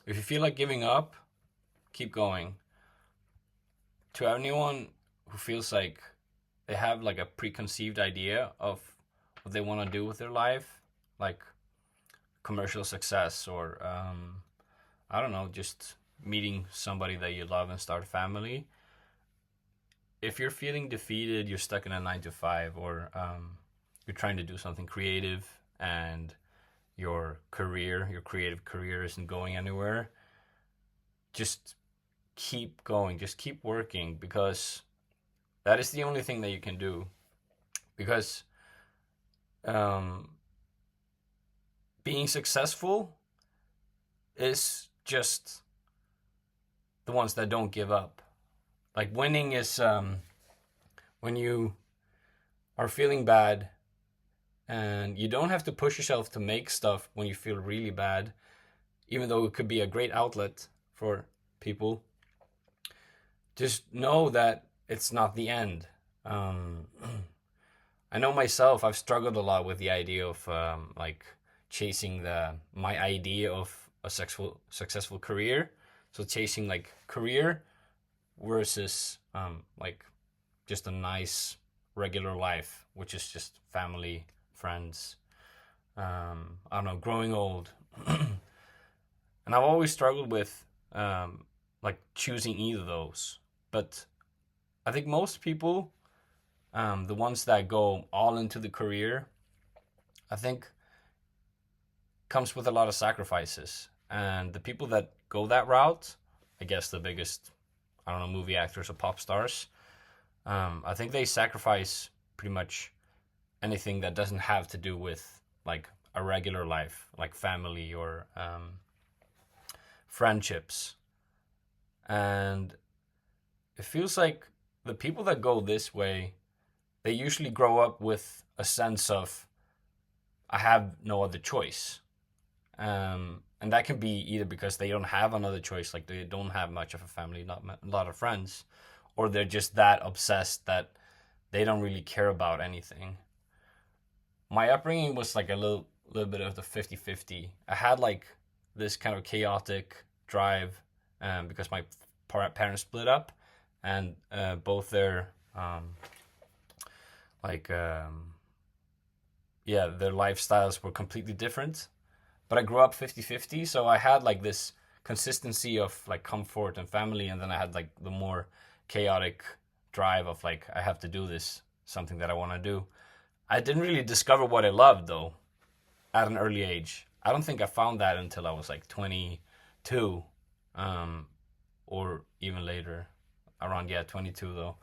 If you feel like giving up, keep going. To anyone who feels like they have like a preconceived idea of what they want to do with their life, like commercial success or I don't know, just meeting somebody that you love and start a family. If you're feeling defeated, you're stuck in a 9 to 5, or you're trying to do something creative and your creative career isn't going anywhere, just keep going, just keep working, because that is the only thing that you can do. Because um, being successful is just the ones that don't give up. Like winning is when you are feeling bad and you don't have to push yourself to make stuff when you feel really bad, even though it could be a great outlet for people. Just know that it's not the end. Um, I know myself, I've struggled a lot with the idea of like chasing the my idea of a successful career. So chasing like career versus like just a nice regular life, which is just family, friends. I don't know, growing old, and I've always struggled with like choosing either of those. But I think most people, the ones that go all into the career, I think comes with a lot of sacrifices. And the people that go that route, I guess the biggest, I don't know, movie actors or pop stars, I think they sacrifice pretty much anything that doesn't have to do with like a regular life, like family or friendships. And it feels like the people that go this way, they usually grow up with a sense of, I have no other choice. And that can be either because they don't have another choice, like they don't have much of a family, not a lot of friends, or they're just that obsessed that they don't really care about anything. My upbringing was like a little bit of the 50-50. I had like this kind of chaotic drive because my parents split up, and both their like yeah, their lifestyles were completely different. But I grew up 50-50, so I had like this consistency of like comfort and family, and then I had like the more chaotic drive of like, I have to do this, something that I want to do. I didn't really discover what I loved though at an early age. I don't think I found that until I was like 22, um, or even later, around, yeah, 22 though.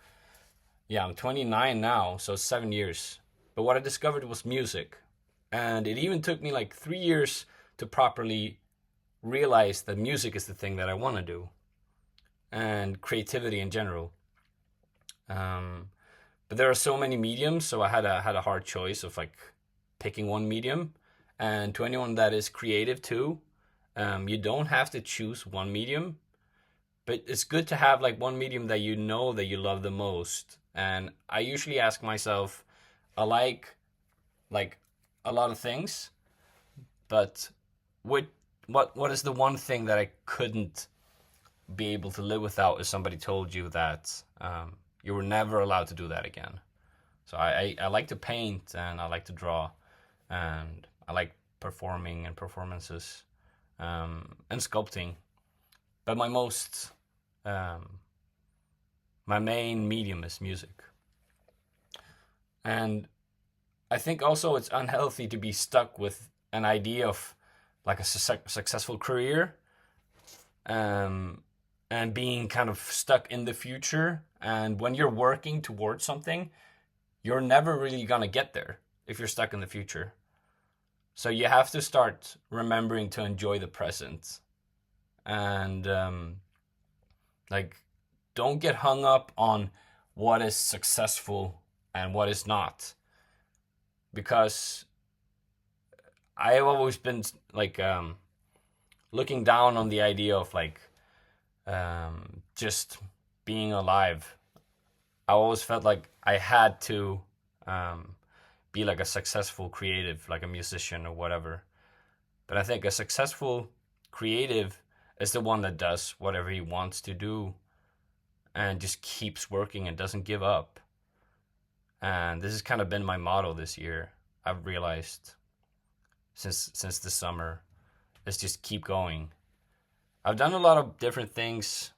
Yeah, I'm 29 now, so 7 years. But what I discovered was music, and it even took me like 3 years to properly realize that music is the thing that I want to do, and creativity in general. Um, but there are so many mediums, so I had a hard choice of like picking one medium. And to anyone that is creative too, you don't have to choose one medium, but it's good to have like one medium that you know that you love the most. And I usually ask myself, I like a lot of things, but what what is the one thing that I couldn't be able to live without if somebody told you that you were never allowed to do that again? So I like to paint and I like to draw and I like performing and performances and sculpting. But um, my main medium is music. And I think also it's unhealthy to be stuck with an idea of like a successful career, um, and being kind of stuck in the future. And when you're working towards something, you're never really gonna get there if you're stuck in the future. So you have to start remembering to enjoy the present, and like don't get hung up on what is successful and what is not, because I have always been like looking down on the idea of like just being alive. I always felt like I had to um, be like a successful creative, like a musician or whatever. But I think a successful creative is the one that does whatever he wants to do and just keeps working and doesn't give up. And this has kind of been my motto this year. I've realized since the summer is just keep going. I've done a lot of different things.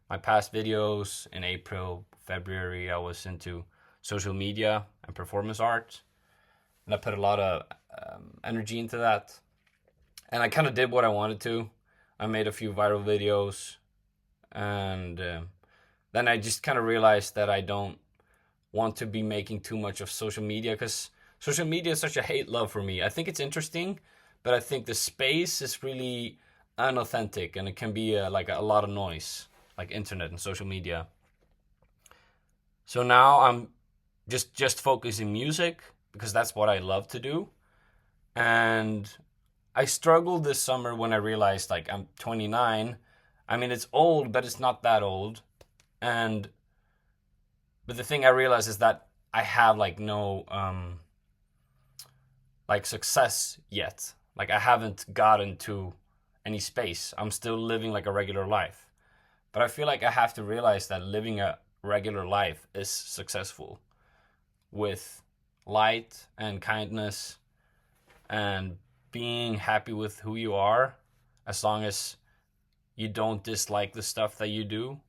My past videos in April, February, I was into social media and performance art, and I put a lot of energy into that. And I kind of did what I wanted to. I made a few viral videos, and then I just kind of realized that I don't want to be making too much of social media, because social media is such a hate love for me. I think it's interesting, but I think the space is really unauthentic, and it can be like a lot of noise, like internet and social media. So now I'm just focusing music, because that's what I love to do. And I struggled this summer when I realized, like, I'm 29. I mean, it's old, but it's not that old. But the thing I realized is that I have like no like success yet. Like, I haven't gotten to any space. I'm still living like a regular life. But I feel like I have to realize that living a regular life is successful, with light and kindness and being happy with who you are, as long as you don't dislike the stuff that you do,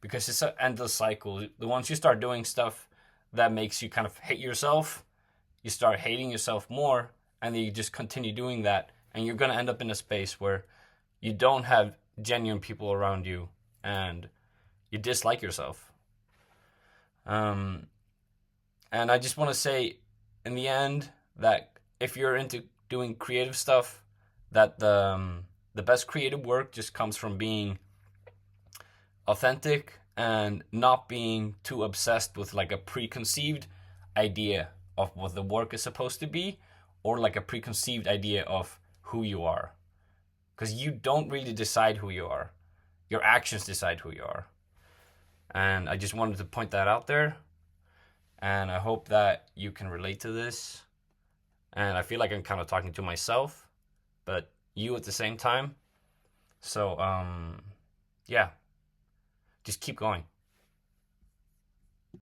because it's an endless cycle. Once you start doing stuff that makes you kind of hate yourself, you start hating yourself more, and then you just continue doing that, and you're going to end up in a space where you don't have genuine people around you and you dislike yourself. And I just want to say in the end that if you're into doing creative stuff, that the best creative work just comes from being authentic and not being too obsessed with like a preconceived idea of what the work is supposed to be, or like a preconceived idea of who you are. Because you don't really decide who you are. Your actions decide who you are. And I just wanted to point that out there. And I hope that you can relate to this. And I feel like I'm kind of talking to myself, but you at the same time. So, yeah, just keep going.